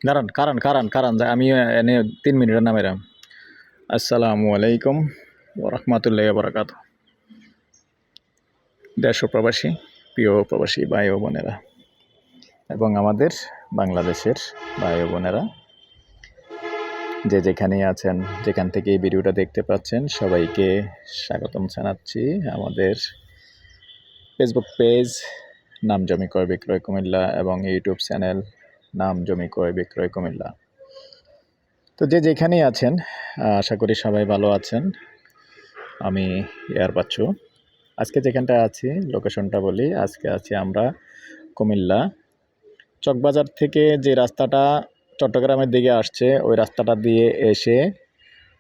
দাঁড়ান, কারণ কারণ কারণ আমি এনে 3 মিনিটের নামেরাম। আসসালামু আলাইকুম ওরহমতুল্লাহ বরকাত। দেশ ও প্রবাসী, প্রিয় প্রবাসী ভাই ও বোনেরা এবং আমাদের বাংলাদেশের ভাই ও বোনেরা যে যেখানেই আছেন, যেখান থেকে এই ভিডিওটা দেখতে পাচ্ছেন, সবাইকে স্বাগতম জানাচ্ছি আমাদের ফেসবুক পেজ নাম জমি ক্রয় বিক্রয় কুমিল্লা এবং ইউটিউব চ্যানেল নাম জমি ক্রয় বিক্রয় কুমিল্লা। তো যে যেখানেই আছেন, আশা করি সবাই ভালো আছেন। আমি এয়ার বাচ্চু। আজকে যেখানটা আছি, লোকেশনটা বলি। আজকে আছি আমরা কুমিল্লা চকবাজার থেকে যে রাস্তাটা চট্টগ্রামের দিকে আসছে, ওই রাস্তাটা দিয়ে এসে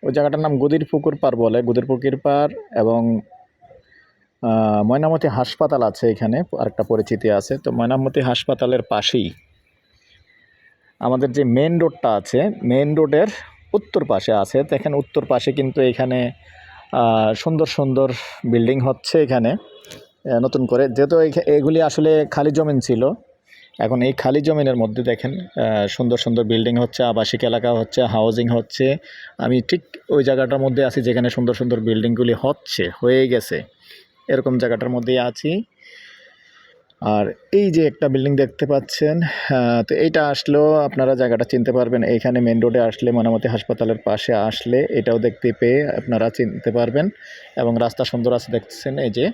ওই জায়গাটার নাম গুদির পুকুর পাড় বলে। গুদির পুকুর পাড় এবং ময়নামতি হাসপাতাল আছে এখানে, আরেকটা পরিচিতি আছে। তো ময়নামতি হাসপাতালের পাশেই আমাদের যে মেন রোডটা আছে, মেন রোডের উত্তর পাশে আছে। তো এখানে উত্তর পাশে কিন্তু এখানে সুন্দর সুন্দর বিল্ডিং হচ্ছে এখানে নতুন করে। যেহেতু এগুলি আসলে খালি জমিন ছিল, এখন এই খালি জমিনের মধ্যে দেখেন সুন্দর সুন্দর বিল্ডিং হচ্ছে, আবাসিক এলাকা হচ্ছে, হাউজিং হচ্ছে। আমি ঠিক ওই জায়গাটার মধ্যে আছি যেখানে সুন্দর সুন্দর বিল্ডিংগুলি হয়ে গেছে, এরকম জায়গাটার মধ্যেই আছি। আর এই যে একটা বিল্ডিং দেখতে পাচ্ছেন, তো এইটা আসলেও আপনারা জায়গাটা চিনতে পারবেন। এইখানে মেন রোডে আসলে, ময়নামতি হাসপাতালের পাশে আসলে এটাও দেখতে পেয়ে আপনারা চিনতে পারবেন। এবং রাস্তা সুন্দর আছে দেখছেন, এই যে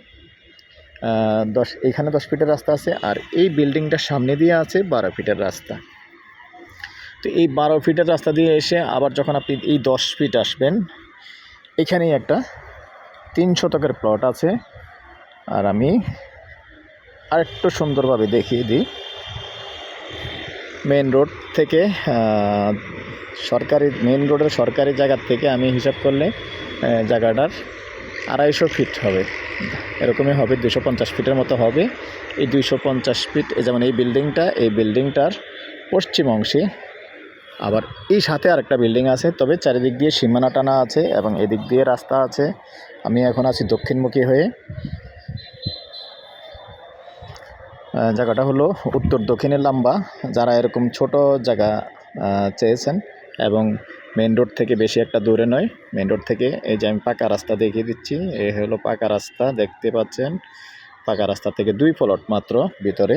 এইখানে 10 ফিটের রাস্তা আছে, আর এই বিল্ডিংটার সামনে দিয়ে আছে 12 ফিটের রাস্তা। তো এই 12 ফিটের রাস্তা দিয়ে এসে আবার যখন আপনি এই 10 ফিট আসবেন, এখানেই একটা 3 শতকের প্লট আছে। আর আমি আরেকটু সুন্দরভাবে দেখিয়ে দিই। মেন রোড থেকে মেন রোডের সরকারি জায়গার থেকে আমি হিসাব করলে জায়গাটার 250 ফিট হবে, এরকমই হবে, 250 ফিটের মতো হবে। এই 250 ফিট, যেমন এই বিল্ডিংটার পশ্চিম অংশে আবার এই সাথে আরেকটা বিল্ডিং আছে, তবে চারিদিক দিয়ে সীমানা টানা আছে এবং এদিক দিয়ে রাস্তা আছে। আমি এখন আছি দক্ষিণমুখী হয়ে। জায়গাটা হলো উত্তর দক্ষিণের লাম্বা। যারা এরকম ছোট জায়গা চেয়েছেন এবং মেন রোড থেকে বেশি একটা দূরে নয়, মেন রোড থেকে এই যে আমি পাকা রাস্তা দেখিয়ে দিচ্ছি, এই হলো পাকা রাস্তা, দেখতে পাচ্ছেন। পাকা রাস্তা থেকে 2 প্লট মাত্র ভিতরে।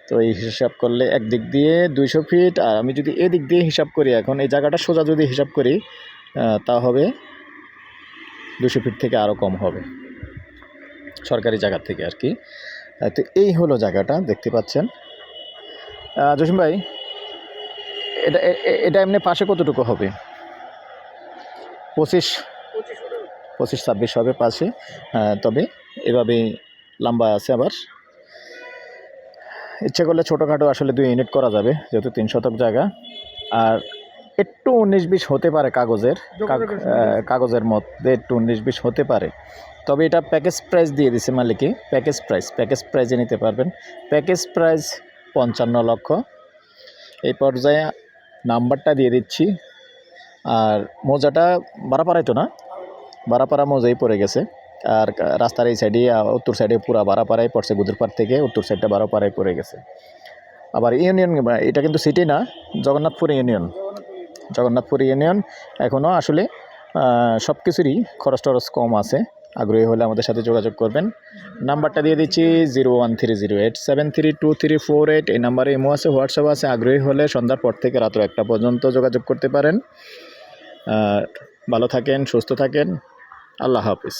তো এই হিসাব করলে একদিক দিয়ে 200 ফিট, আর আমি যদি এদিক দিয়ে হিসাব করি, এখন এই জায়গাটা সোজা যদি হিসাব করি, তা হবে 200 ফিট থেকে আরও কম হবে, সরকারি জায়গা থেকে আর কি। তো এই হলো জায়গাটা, দেখতে পাচ্ছেন। জসিম ভাই, এটা এমনি পাশে কতটুকু হবে? 25-26 হবে পাশে। তবে এভাবে লম্বা আছে। আবার ইচ্ছে করলে ছোটোখাটো আসলে 2 ইউনিট করা যাবে, যেহেতু 3 শতক জায়গা। আর একটু 19-20 হতে পারে, কাগজের মধ্যে একটু 19-20 হতে পারে। তবে এটা প্যাকেজ প্রাইস দিয়ে দিছে মালিকে, প্যাকেজ প্রাইজে নিতে পারবেন। প্যাকেজ প্রাইস 55 লক্ষ। এই পর্যায়ে নাম্বারটা দিয়ে দিচ্ছি। আর মৌজাটা বারাপাড়ায় তো না, বারাপাড়া মৌজাই পড়ে গেছে। আর রাস্তার এই সাইডে, উত্তর সাইডে পুরা বারাপাড়ায় পড়ছে, গুদুরপাড় থেকে উত্তর সাইডটা বারাপাড়ায় পড়ে গেছে। আবার ইউনিয়ন, এটা কিন্তু সিটি না, জগন্নাথপুর ইউনিয়ন। এখনও আসলে সব কিছুরই খরচ টরচ কম আছে। আগ্রহী হলে আমাদের সাথে যোগাযোগ করবেন। নাম্বারটা দিয়ে দিচ্ছি 01308732348। এই নাম্বারে ইমো আছে, হোয়াটসঅ্যাপ আছে। আগ্রহী হলে সন্ধ্যার পর থেকে রাত 1টা পর্যন্ত যোগাযোগ করতে পারেন। ভালো থাকেন, সুস্থ থাকেন। আল্লাহ হাফিজ।